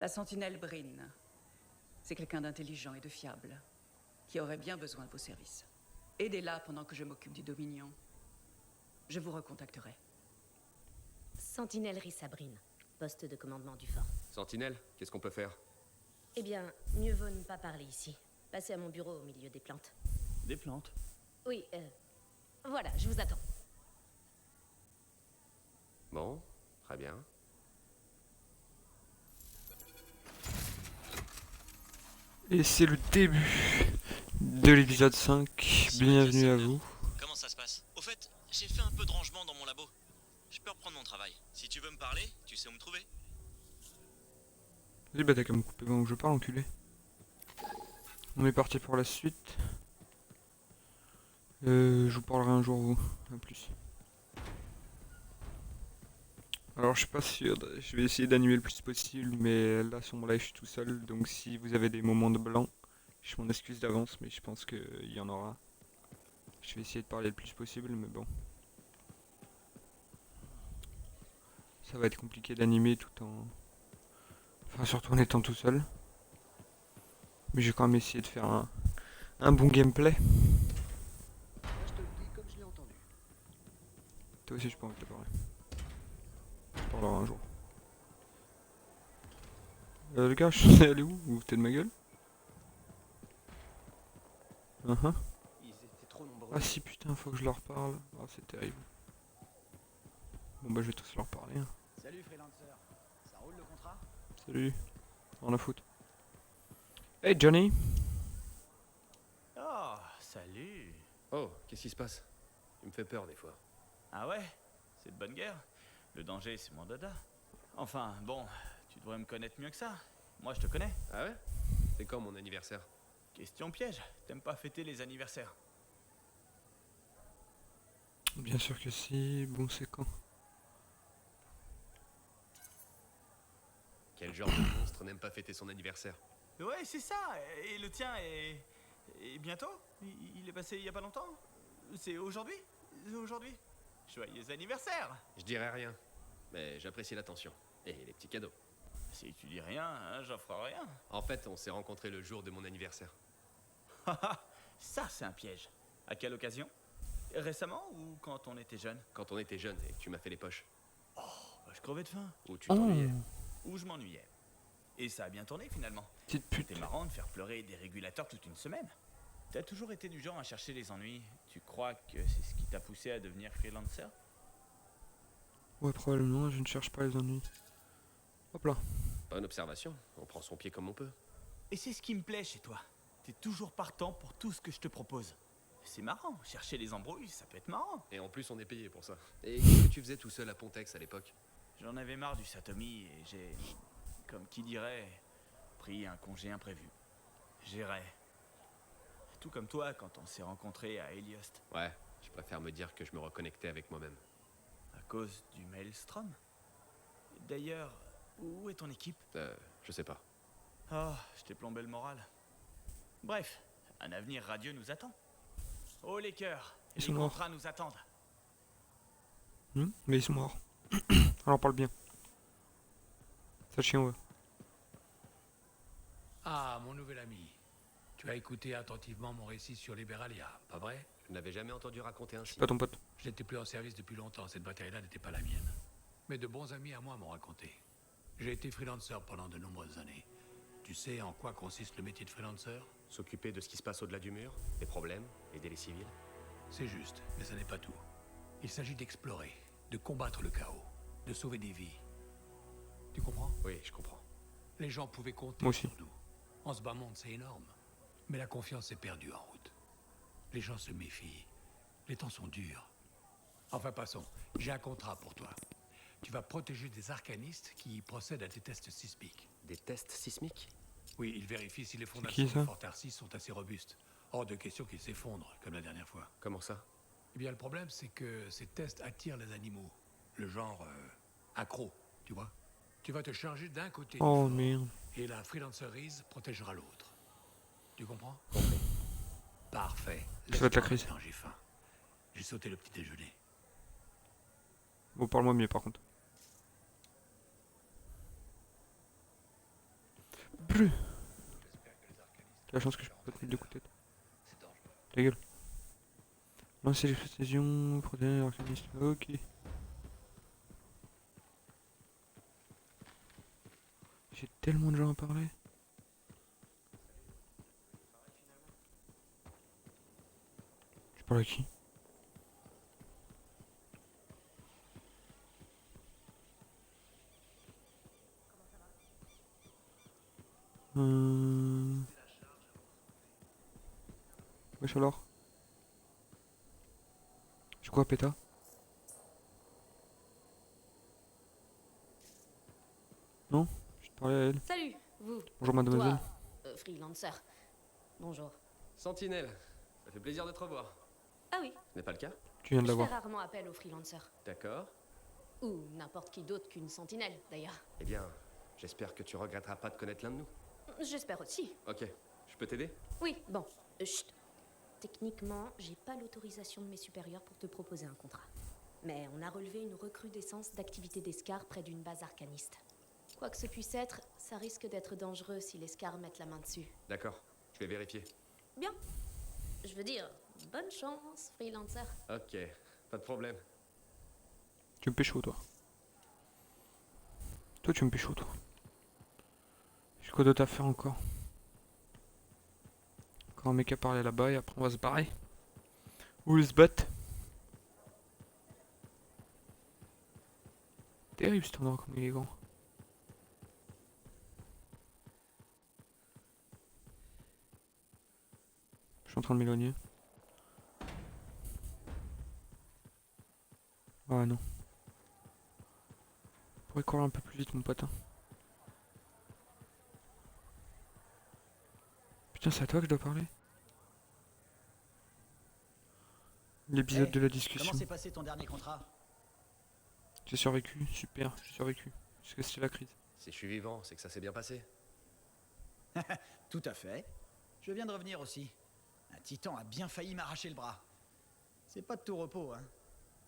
La sentinelle Bryn. C'est quelqu'un d'intelligent et de fiable, qui aurait bien besoin de vos services. Aidez-la pendant que je m'occupe du Dominion. Je vous recontacterai. Sentinelle Rhys Bryn, poste de commandement du fort. Sentinelle, qu'est-ce qu'on peut faire? Eh bien, mieux vaut ne pas parler ici. Passez à mon bureau au milieu des plantes. Des plantes? Oui, voilà, je vous attends. Bon, très bien. Et c'est le début de l'épisode 5. Bienvenue à vous. Comment ça se passe? Au fait, j'ai fait un peu de rangement dans mon labo. Je peux reprendre mon travail. Si tu veux me parler, tu sais où me trouver. Vas-y, bah t'as qu'à me couper pendant que je parle, enculé. On est parti pour la suite. Je vous parlerai un jour, vous. A plus. Alors je sais pas si je vais essayer d'animer le plus possible, mais là sur mon live je suis tout seul, donc si vous avez des moments de blanc, je m'en excuse d'avance, mais je pense qu'il y en aura. Je vais essayer de parler le plus possible, mais bon. Ça va être compliqué d'animer tout en... Enfin surtout en étant tout seul. Mais je vais quand même essayer de faire un bon gameplay. Là, je te le dis comme je l'ai entendu. Toi aussi je peux envie de te parler. Je parlerai un jour. Le gars, je sais aller où? Vous vous foutez de ma gueule? Ils étaient trop nombreux. Ah si putain, faut que je leur parle. Oh c'est terrible. Bon bah je vais tous leur parler. Hein. Salut freelancer, ça roule le contrat? Salut. Rien à foutre. Hey Johnny. Oh, salut. Oh, qu'est-ce qui se passe? Tu me fais peur des fois. Ah ouais? C'est de bonne guerre. Le danger, c'est mon dada. Enfin, bon, tu devrais me connaître mieux que ça. Moi, je te connais. Ah ouais? C'est quand mon anniversaire? Question piège, t'aimes pas fêter les anniversaires? Bien sûr que si. Bon c'est quand? Quel genre de monstre n'aime pas fêter son anniversaire? Ouais, c'est ça. Et le tien est... Et bientôt? Il est passé il y a pas longtemps? C'est aujourd'hui? Aujourd'hui? Joyeux anniversaire! Je dirais rien, mais j'apprécie l'attention. Et les petits cadeaux. Si tu dis rien, hein, j'en ferai rien. En fait, on s'est rencontrés le jour de mon anniversaire. Ça, c'est un piège. À quelle occasion? Récemment ou quand on était jeune? Quand on était jeunes et que tu m'as fait les poches. Bah, je crevais de faim. Ou tu t'ennuyais. Ou je m'ennuyais. Et ça a bien tourné finalement. Petite pute. C'était marrant de faire pleurer des régulateurs toute une semaine. T'as toujours été du genre à chercher les ennuis. Tu crois que c'est ce qui t'a poussé à devenir freelancer? Ouais probablement, je ne cherche pas les ennuis. Hop là. Bonne observation, on prend son pied comme on peut. Et c'est ce qui me plaît chez toi. T'es toujours partant pour tout ce que je te propose. C'est marrant, chercher les embrouilles, ça peut être marrant. Et en plus, on est payé pour ça. Et qu'est-ce que tu faisais tout seul à Pontex à l'époque? J'en avais marre du Satomi et j'ai, comme qui dirait, pris un congé imprévu. J'irai. Tout comme toi quand on s'est rencontrés à Heliost. Ouais, je préfère me dire que je me reconnectais avec moi-même. À cause du Maelstrom. D'ailleurs, où est ton équipe? Je sais pas. Oh, je t'ai plombé le moral. Bref, un avenir radieux nous attend. Oh les cœurs, Ils les sont morts. contrats nous attendent. Mais ils sont morts. Alors parle bien. Ça chien ouais. Ah, mon nouvel ami. Tu as écouté attentivement mon récit sur Liberalia, pas vrai? Je n'avais jamais entendu raconter ainsi. Pas ton pote. Je n'étais plus en service depuis longtemps, cette bataille-là n'était pas la mienne. Mais de bons amis à moi m'ont raconté. J'ai été freelancer pendant de nombreuses années. Tu sais en quoi consiste le métier de freelancer? S'occuper de ce qui se passe au-delà du mur, des problèmes, aider les civils. C'est juste, mais ça n'est pas tout. Il s'agit d'explorer, de combattre le chaos, de sauver des vies. Tu comprends? Oui, je comprends. Les gens pouvaient compter Moi aussi. sur nous. En ce bas monde, c'est énorme. Mais la confiance est perdue en route. Les gens se méfient. Les temps sont durs. Enfin, passons. J'ai un contrat pour toi. Tu vas protéger des arcanistes qui procèdent à des tests sismiques. Des tests sismiques? Oui, ils vérifient si les qui, fondations ça de Fort Tarsis sont assez robustes. Hors de question qu'ils s'effondrent, comme la dernière fois. Comment ça? Eh bien, le problème, c'est que ces tests attirent les animaux. Le genre accro, tu vois. Tu vas te charger d'un côté du Oh fort, merde. et la freelancerise protégera l'autre. Tu comprends? Compris. Parfait. Ça va être la Laisse-moi crise. maintenant, j'ai faim. J'ai sauté le petit déjeuner. Bon parle-moi mieux par contre. plus. T'as la chance que je peux pas te mettre de coups de tête. Ta gueule. Lancer l'explosion, protéger l'arcaniste. Ok. J'ai tellement de gens à parler. Tu parles à qui? Wesh alors. C'est quoi péta? Non? Je te parlais à elle. Salut, vous. Bonjour mademoiselle. Toi, freelancer. Bonjour. Sentinelle, ça fait plaisir de te revoir. Ah oui, Ce n'est pas le cas? Tu viens de je la fais voir. rarement appel aux freelancers. D'accord. Ou n'importe qui d'autre qu'une sentinelle, d'ailleurs. Eh bien, j'espère que tu regretteras pas de connaître l'un de nous. J'espère aussi. Ok, je peux t'aider? Oui, bon. Chut. Techniquement, j'ai pas l'autorisation de mes supérieurs pour te proposer un contrat. Mais on a relevé une recrudescence d'activité d'escar près d'une base arcaniste. Quoi que ce puisse être, ça risque d'être dangereux si les scars mettent la main dessus. D'accord, je vais vérifier. Bien. Je veux dire, bonne chance, freelancer. Ok, pas de problème. Tu me pécho toi. Toi tu me pécho toi. J'ai quoi d'autre à faire encore? Encore un mec à parler là-bas et après on va se barrer. Ou se battre. Terrible cet endroit comme il est grand. Je suis en train de m'éloigner. Ah non. On pourrait courir un peu plus vite mon potin. Putain c'est à toi que je dois parler. L'épisode Hey, de la discussion. Comment s'est passé ton dernier contrat? J'ai survécu, super, j'ai survécu. Parce que c'était la crise. Si je suis vivant, c'est que ça s'est bien passé. Tout à fait. Je viens de revenir aussi. Un titan a bien failli m'arracher le bras. C'est pas de tout repos, hein.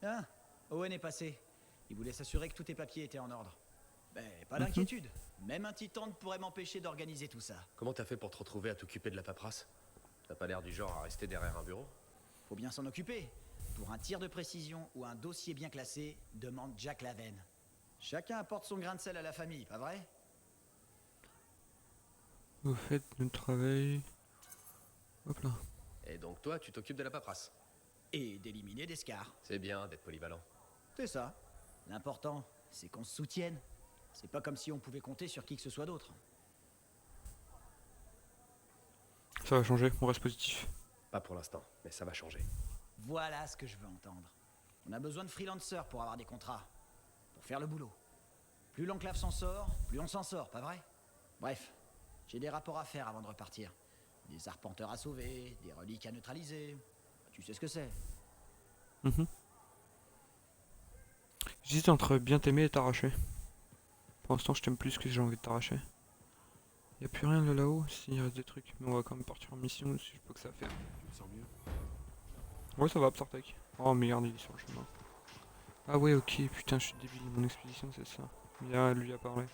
Hein? Owen est passé. Il voulait s'assurer que tous tes papiers étaient en ordre. Ben, pas d'inquiétude. Même un titan ne pourrait m'empêcher d'organiser tout ça. Comment t'as fait pour te retrouver à t'occuper de la paperasse? T'as pas l'air du genre à rester derrière un bureau? Faut bien s'en occuper. Pour un tir de précision ou un dossier bien classé, demande Jack Laven. Chacun apporte son grain de sel à la famille, pas vrai? Vous faites le travail. Hop là. Et donc toi, tu t'occupes de la paperasse? Et d'éliminer des scars. C'est bien d'être polyvalent. C'est ça. L'important, c'est qu'on se soutienne. C'est pas comme si on pouvait compter sur qui que ce soit d'autre. Ça va changer, on reste positif. Pas pour l'instant, mais ça va changer. Voilà ce que je veux entendre. On a besoin de freelancers pour avoir des contrats. Pour faire le boulot. Plus l'enclave s'en sort, plus on s'en sort, pas vrai? Bref, j'ai des rapports à faire avant de repartir. Des arpenteurs à sauver, des reliques à neutraliser. Tu sais ce que c'est. J'hésite entre bien t'aimer et t'arracher. Pour l'instant, je t'aime plus que j'ai envie de t'arracher. Y'a plus rien là là-haut, s'il reste des trucs. Mais on va quand même partir en mission, si je peux que ça faire. Tu me sens mieux? Ouais, ça va, Psartek. Oh merde, il est sur le chemin. Ah ouais, ok, putain, je suis débile. Mon expédition, c'est ça. Bien, lui a parlé.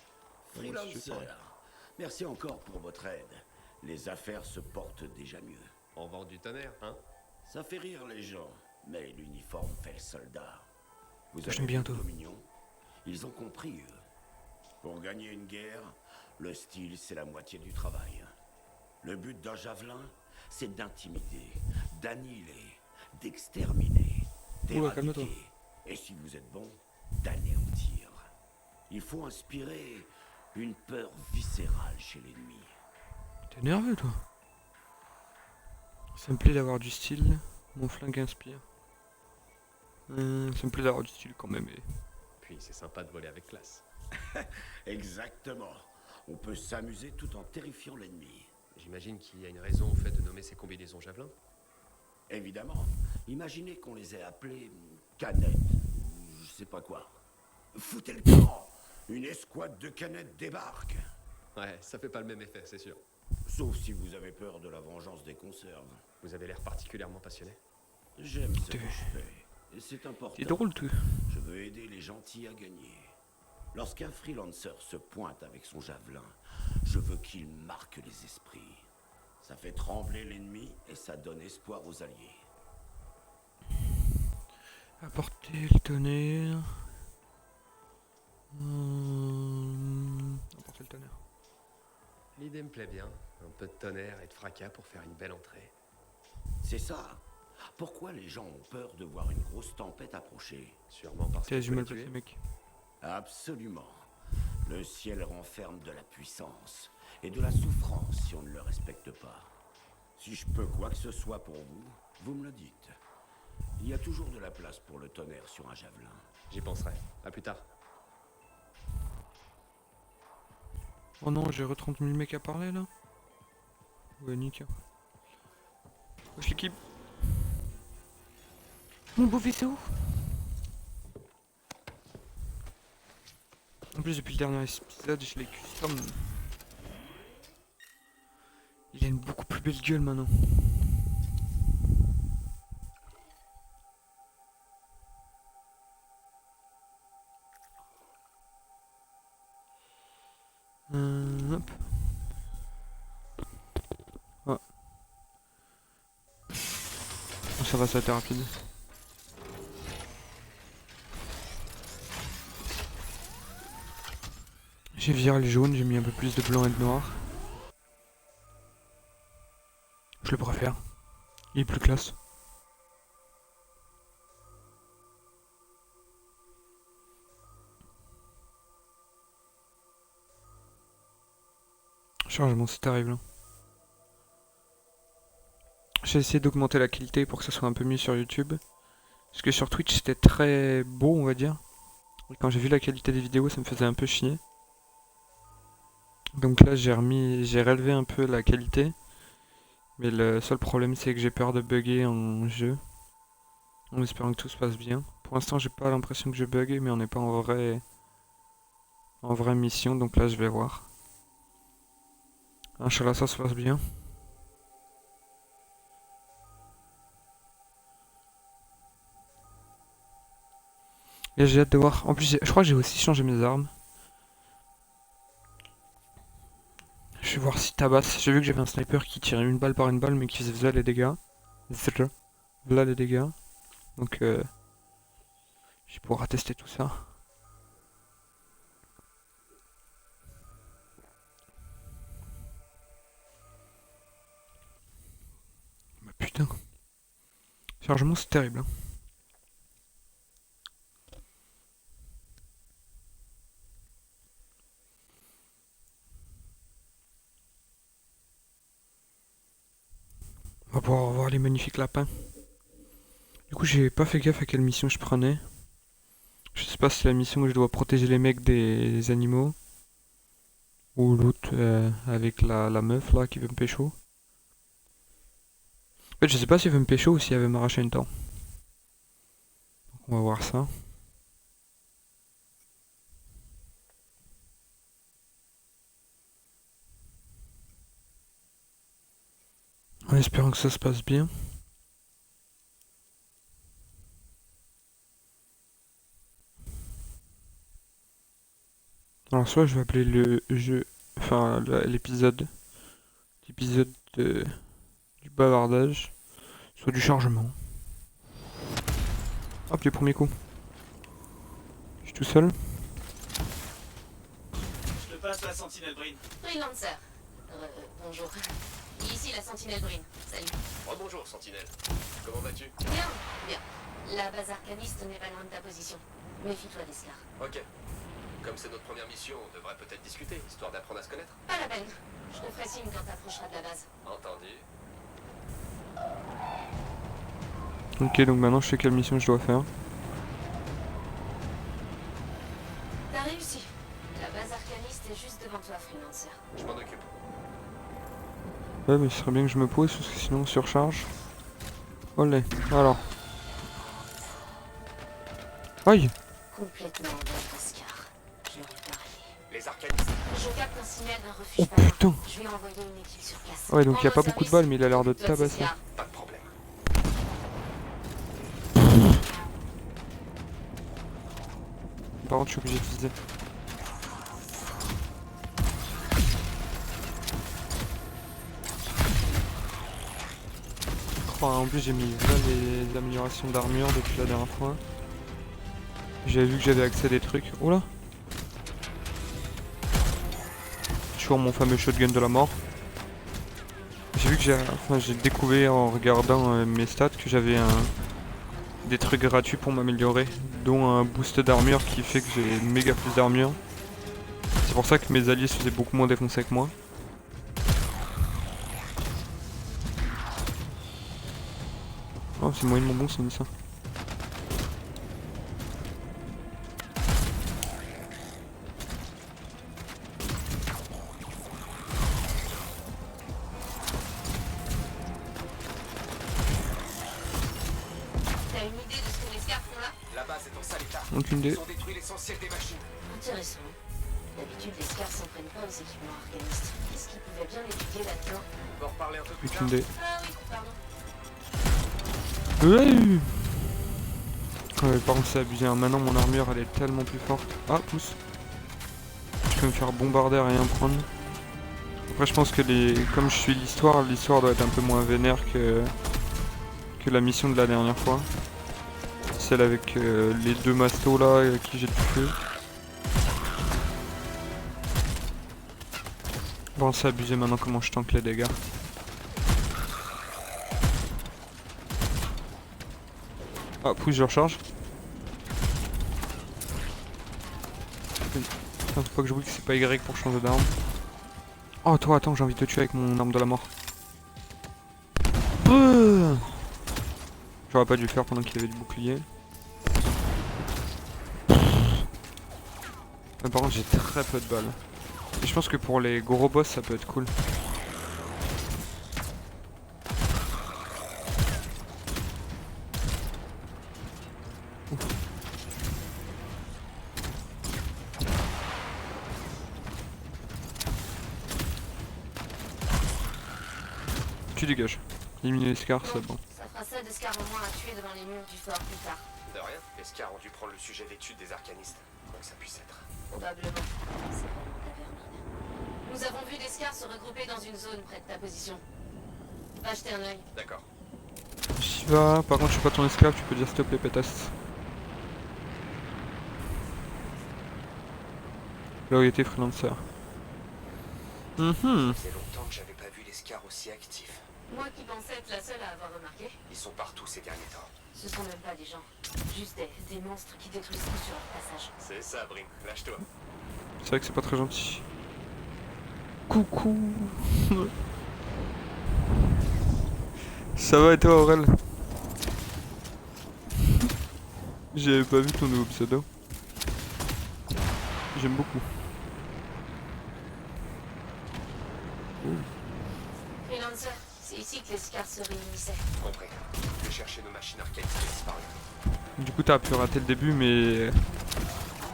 Freelancer, merci encore pour votre aide. Les affaires se portent déjà mieux. On vend du tonnerre, hein? Ça fait rire les gens, mais l'uniforme fait le soldat. Vous Ça, avez j'aime vu bientôt. Dominion? Ils ont compris, eux. Pour gagner une guerre, le style, c'est la moitié du travail. Le but d'un javelin, c'est d'intimider, d'annihiler, d'exterminer, Oula, calme-toi. d'éradiquer. Et si vous êtes bon, d'anéantir. Il faut inspirer une peur viscérale chez l'ennemi. T'es nerveux, toi. Ça me plaît d'avoir du style. Mon flingue inspire. Ça me plaît d'avoir du style quand même. Et... Puis c'est sympa de voler avec classe. Exactement. On peut s'amuser tout en terrifiant l'ennemi. J'imagine qu'il y a une raison au fait de nommer ces combinaisons javelins. Évidemment. Imaginez qu'on les ait appelés canettes, ou je sais pas quoi. Foutez le camp. Une escouade de canettes débarque. Ouais, ça fait pas le même effet, c'est sûr. Sauf si vous avez peur de la vengeance des conserves. Vous avez l'air particulièrement passionné. J'aime ce que je fais. Et c'est important. C'est drôle, tout. Je veux aider les gentils à gagner. Lorsqu'un freelancer se pointe avec son javelin, je veux qu'il marque les esprits. Ça fait trembler l'ennemi et ça donne espoir aux alliés. Apporter le tonnerre. Apporter le tonnerre. L'idée me plaît bien. Un peu de tonnerre et de fracas pour faire une belle entrée. C'est ça. Pourquoi les gens ont peur de voir une grosse tempête approcher? Sûrement parce T'as que du mal tu placé, mec. Absolument. Le ciel renferme de la puissance et de la souffrance si on ne le respecte pas. Si je peux quoi que ce soit pour vous, vous me le dites. Il y a toujours de la place pour le tonnerre sur un javelin. J'y penserai. À plus tard. Oh non, j'ai re 30 000 mecs à parler là. Ouais, nickel. Wesh l'équipe. Mon beau vaisseau. En plus, depuis le dernier épisode, je l'ai custom. Il a une beaucoup plus belle gueule maintenant. Hop. Ah. Oh, ça va, ça a été rapide. J'ai viré le jaune, j'ai mis un peu plus de blanc et de noir. Je le préfère. Il est plus classe. Chargement, c'est terrible. Hein. J'ai essayé d'augmenter la qualité pour que ça soit un peu mieux sur YouTube. Parce que sur Twitch c'était très beau, on va dire. Et quand j'ai vu la qualité des vidéos, ça me faisait un peu chier. Donc là j'ai relevé un peu la qualité. Mais le seul problème c'est que j'ai peur de bugger en jeu. En espérant que tout se passe bien. Pour l'instant j'ai pas l'impression que je bug, mais on n'est pas en vraie mission, donc là je vais voir. Inch'Allah ça se passe bien. Et j'ai hâte de voir. En plus je crois que j'ai aussi changé mes armes. Je vais voir si tabasse. J'ai vu que j'avais un sniper qui tirait une balle par une balle mais qui faisait les dégâts. Voilà les dégâts. Donc je pourrai tester tout ça. Bah putain. Chargement c'est terrible. Hein. On va pouvoir voir les magnifiques lapins. Du coup j'ai pas fait gaffe à quelle mission je prenais. Je sais pas si c'est la mission où je dois protéger les mecs des animaux. Ou l'autre avec la meuf là qui veut me pécho. En fait je sais pas s'il veut me pécho ou s'il veut m'arracher une dent. Donc on va voir ça. En espérant que ça se passe bien. Alors soit je vais appeler le jeu, enfin l'épisode du bavardage, soit du chargement. Hop les premiers coups. Je suis tout seul. Je te passe la sentinelle Breen. Freelancer. Bonjour. Ici la sentinelle Breen. Salut. Rebonjour, Sentinelle. Comment vas-tu? Bien, bien. La base arcaniste n'est pas loin de ta position. Méfie-toi des scars. Ok. Comme c'est notre première mission, on devrait peut-être discuter, histoire d'apprendre à se connaître. Pas la peine. Je te ferai signe quand t'approcheras de la base. Entendu. Ok, donc maintenant je sais quelle mission je dois faire. T'as réussi. La base arcaniste est juste devant toi, Freelancer. Je m'en occupe. Ouais, mais ce serait bien que je me pose parce que sinon on surcharge. Olé, alors. Aïe! Complètement en dehors de Scar. Je leur ai parlé. Les arcanistes. Je capte un signal d'un refuge Oh pas loin. putain! Je vais envoyer une équipe sur place. Ouais, donc il y a pas Prends-moi beaucoup de service. balles, mais il a l'air de te Occupe-toi de ces tabasser. Scars. Pas de problème. Par contre, je suis obligé de viser. Enfin, en plus j'ai mis là les améliorations d'armure depuis la dernière fois. J'avais vu que j'avais accès à des trucs. Oh là! Toujours mon fameux shotgun de la mort. J'ai vu que j'ai découvert en regardant mes stats que j'avais des trucs gratuits pour m'améliorer, dont un boost d'armure qui fait que j'ai méga plus d'armure. C'est pour ça que mes alliés se faisaient beaucoup moins défoncer que moi. Oh, c'est moyennement bon ça, ça. T'as une idée de ce que les scars font là? La base est en sale état. Aucune idée. Ils ont détruit l'essentiel des machines. Intéressant. D'habitude, les scars s'en prennent pas aux équipements arcanistes. Est-ce qu'ils pouvaient bien l'étudier là-dedans? On va en reparler un peu plus tard. Aucune idée. Ah oui, pardon. Ouais, par contre c'est abusé, hein. Maintenant mon armure elle est tellement plus forte. Ah, pousse. Je peux me faire bombarder et rien prendre. Après je pense que comme je suis l'histoire doit être un peu moins vénère que la mission de la dernière fois. Celle avec les deux mastos là qui jettent du feu. Bon, c'est abusé maintenant comment je tank les dégâts. Ah, pousse, je recharge. Putain, faut pas que j'oublie que c'est pas Y pour changer d'arme. Oh, toi, attends, j'ai envie de te tuer avec mon arme de la mort. J'aurais pas dû le faire pendant qu'il y avait du bouclier. Mais par contre, j'ai très peu de balles. Et je pense que pour les gros boss, ça peut être cool. Tu dégages. Éliminer les scars, c'est bon. Ça fera ça de scars au moins à tuer devant les murs du fort plus tard. De rien. Les Scars ont dû prendre le sujet d'étude des arcanistes. Quoi que ça puisse être. Probablement. C'est vraiment de la vermine. Nous avons vu des scars se regrouper dans une zone près de ta position. Va jeter un œil. D'accord. J'y va. Par contre, je suis pas ton esclave, tu peux dire s'il te plaît, pétasse. Là où il était freelancer. Ça faisait longtemps que j'avais pas vu les Scars aussi actifs. Moi qui pensais être la seule à avoir remarqué, Ils sont partout ces derniers temps. ce sont même pas des gens. Juste des monstres qui détruisent tout sur leur passage. C'est ça, Brin. Lâche-toi. C'est vrai que c'est pas très gentil. Coucou. Ça va et toi, Aurel? J'avais pas vu ton nouveau pseudo. J'aime beaucoup. Freelancer, c'est ici que les scars se réunissaient. Compris. Je vais chercher nos machines arcanistes disparues. Du coup, t'as pu rater le début, mais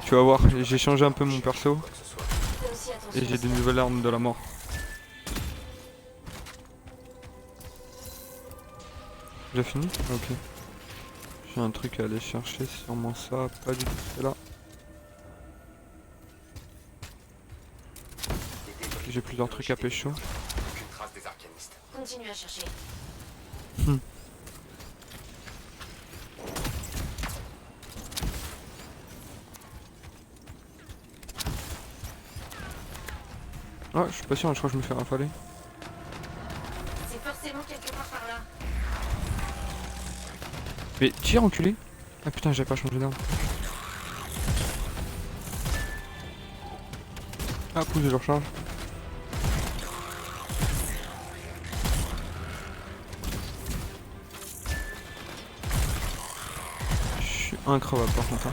tu vas voir. J'ai changé un peu mon perso Quoi que ce soit. Fais aussi attention. et j'ai des nouvelles armes de la mort. J'ai fini? Ok. J'ai un truc à aller chercher, sûrement ça. Pas du tout, c'est là. Des débris J'ai plusieurs trucs à pécho. Aucune trace des arcanistes. Continue à chercher. Ah, je suis pas sûr, je crois que je me fais rafaler. C'est forcément quelque part par là. Mais tire, enculé! Ah putain, j'avais pas changé d'arme. Ah, pousse, je le recharge. Je suis increvable par contre. Hein.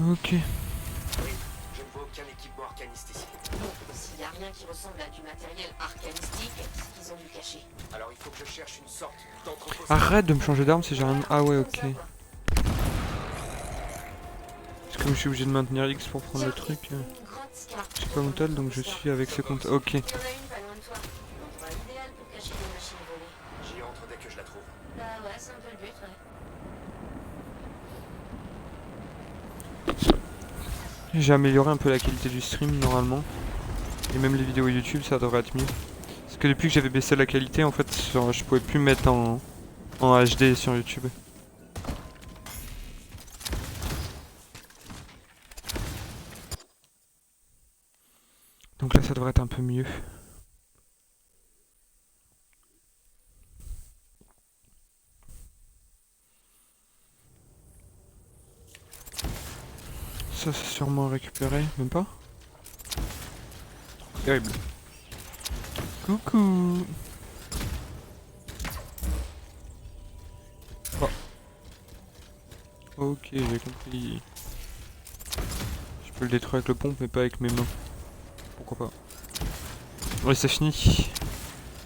Ok. Oui, je ne vois aucun équipement arcaniste ici. Bon, s'il y a rien qui ressemble à du matériel arcanistique, c'est qu'ils ont dû cacher. Alors il faut que je cherche une sorte d'entrepôt. Arrête de me changer d'arme si j'ai rien. Ah ouais, ok. Comme ça, quoi. C'est comme je suis obligé de maintenir X pour prendre le truc. Une grotte scar. J'ai pas mon tel donc je suis avec ce compte. Ok. Il y en a une pas loin de toi. L'endroit idéal pour cacher des machines volées. J'y entre dès que je la trouve. Bah ouais, c'est un peu le but, ouais. J'ai amélioré un peu la qualité du stream normalement. Et même les vidéos YouTube, ça devrait être mieux. Parce que depuis que j'avais baissé la qualité, en fait, je pouvais plus mettre en HD sur YouTube. Donc là, ça devrait être un peu mieux. Ça, c'est sûrement récupéré, même pas? Terrible. Coucou. Oh. Ok, j'ai compris. Je peux le détruire avec le pompe, mais pas avec mes mains. Pourquoi pas? Oui, c'est fini.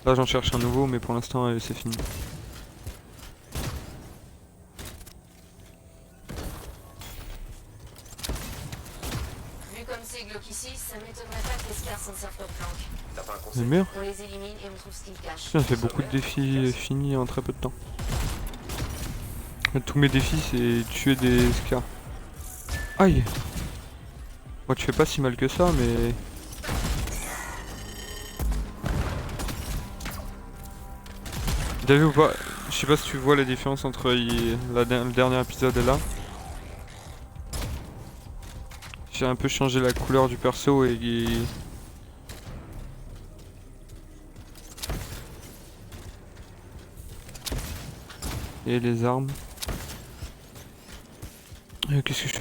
Là, j'en cherche un nouveau, mais pour l'instant, c'est fini. Vu comme c'est glauque ici, ça m'étonnerait pas que les scars s'en servent comme planque. T'as pas un Mais conseil? merde. On les élimine et on trouve ce qu'ils cachent. Ça fait beaucoup de défis finis en très peu de temps. Tous mes défis, c'est tuer des scars. Aïe! Moi, tu fais pas si mal que ça, mais... T'as vu ou pas? Je sais pas si tu vois la différence entre le dernier épisode et là. J'ai un peu changé la couleur du perso et les armes. Qu'est-ce que je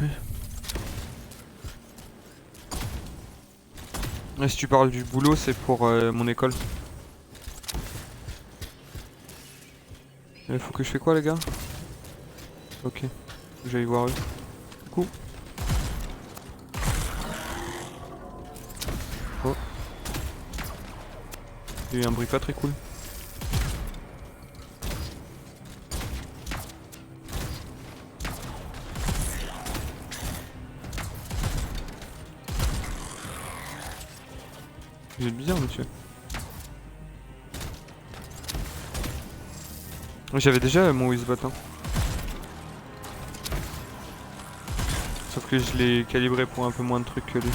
fais? Si tu parles du boulot, c'est pour mon école. Il faut que je fais quoi, les gars? Ok, faut que j'aille voir eux. Coucou. Oh. Il y a eu un bruit pas très cool. Vous êtes bizarre, monsieur. J'avais déjà mon Wizbot, hein. Sauf que je l'ai calibré pour un peu moins de trucs que lui.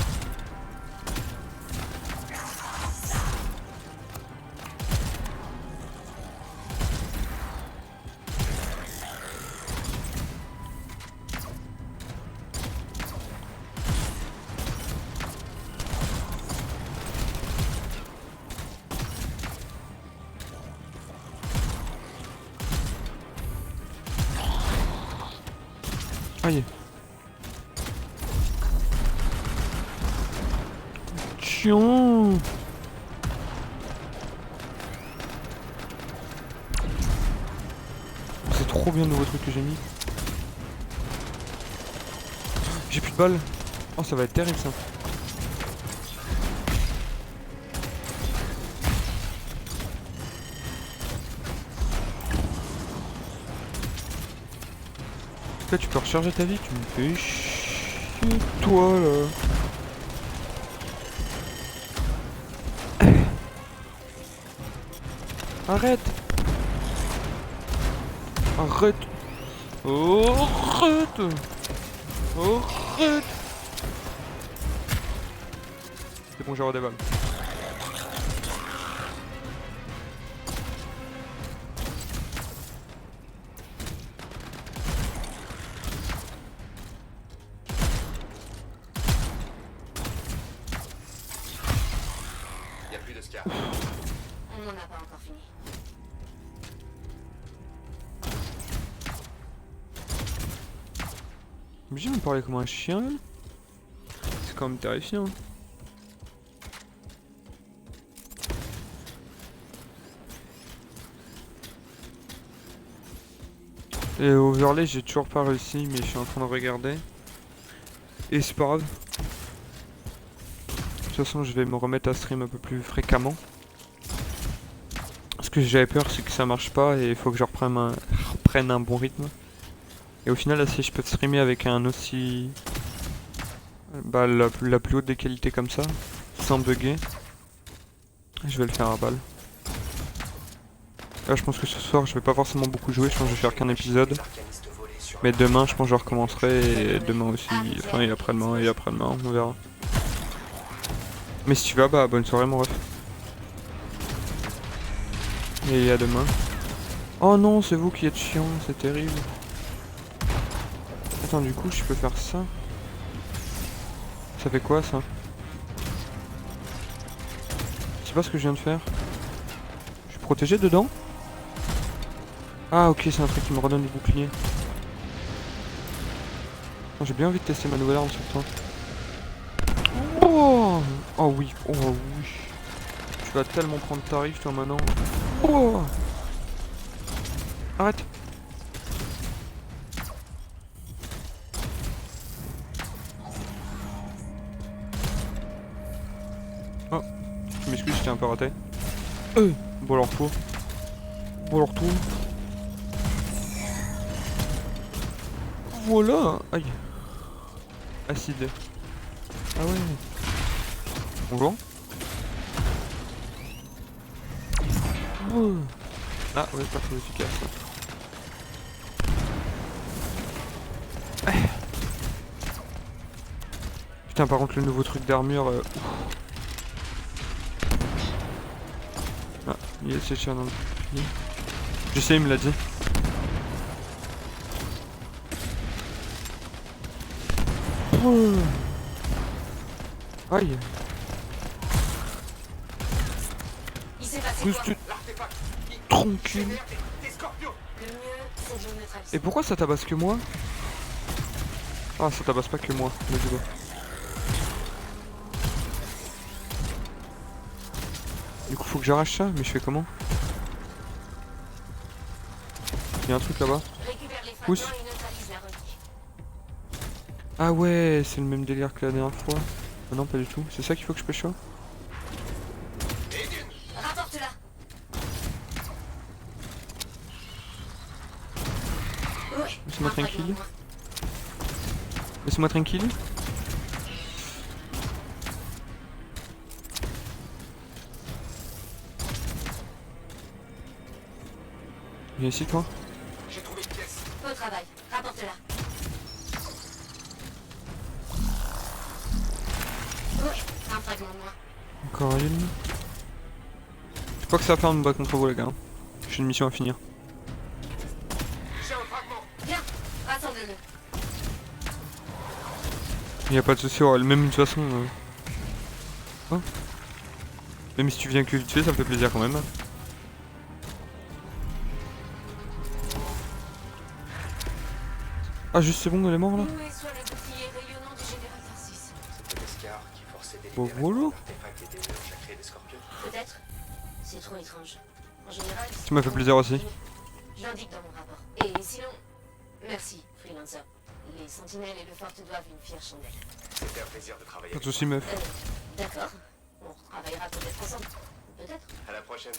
Aïe. Chiant. C'est trop bien le nouveau truc que j'ai mis. J'ai plus de balles. Oh, ça va être terrible ça. Là tu peux recharger ta vie, tu me fais chier toi là. Arrête. Arrête. Oh, arrête. Oh, arrête. C'est bon, j'ai des balles. On n'en a pas encore fini. J'ai me parler comme un chien. C'est quand même terrifiant. Et overlay, j'ai toujours pas réussi, mais je suis en train de regarder. Et c'est pas grave. De toute façon, je vais me remettre à stream un peu plus fréquemment. Ce que j'avais peur, c'est que ça marche pas et il faut que je reprenne un bon rythme. Et au final, là, si je peux streamer avec un aussi... Bah, la plus haute des qualités comme ça, sans bugger, je vais le faire à balle. Là, je pense que ce soir, je vais pas forcément beaucoup jouer, je pense que je vais faire qu'un épisode. Mais demain, je pense que je recommencerai, et demain aussi, enfin, et après-demain, on verra. Mais si tu vas, bah, bonne soirée, mon ref. Et à demain. Oh non, c'est vous qui êtes chiant, c'est terrible. Attends, du coup, je peux faire ça. Ça fait quoi, ça? Je sais pas ce que je viens de faire. Je suis protégé dedans? Ah, ok, c'est un truc qui me redonne du bouclier. Oh, j'ai bien envie de tester ma nouvelle arme sur toi. Oh, oh oui, oh oui. Tu vas tellement prendre tarif, toi, maintenant. Oh, arrête. Oh, je m'excuse, j'étais un peu raté. Bon alors tout. Bon alors tout. Voilà. Aïe. Acide. Ah ouais. Bonjour. Ah ouais, pas trop efficace. Putain, par contre, le nouveau truc d'armure. Ah, il est séché dans le bouclier. Je sais, il me l'a dit. Aïe. Reste tranquille. Et pourquoi ça tabasse que moi? Ah, ça tabasse pas que moi, le duo. Du coup, faut que j'arrache ça, mais je fais comment? Il y a un truc là-bas. Pousse. Ah ouais, c'est le même délire que la dernière fois. Ah non, pas du tout. C'est ça qu'il faut que je pêche. Rapporte-la. Laisse-moi tranquille. Laisse-moi tranquille. Viens ici, toi. J'ai trouvé une pièce. Au travail. Rapporte-la. Un fragment de moi. Encore une. Je crois que ça va faire une balle contre vous, les gars. J'ai une mission à finir. J'ai un fragment. Viens, rassemble-le. Y a pas de souci, même de toute façon. Hein, même si tu viens que vite fait, ça me fait plaisir quand même. Ah, juste c'est bon, elle est morte là. Où est soit le bouclier rayonnant du générateur 6? C'était l'Escar qui forçait Bon, délibérément voilà. l'artefact et des mélanges à créer des scorpions. Peut-être. C'est trop étrange. En général, Ça m'a fait plaisir aussi. j'indique dans mon rapport. Et sinon, merci, freelancer. Les sentinelles et le fort te doivent une fière chandelle. C'était un plaisir de travailler Pas de avec soucis, meuf. D'accord. On travaillera peut-être ensemble. Peut-être. toi. À la prochaine.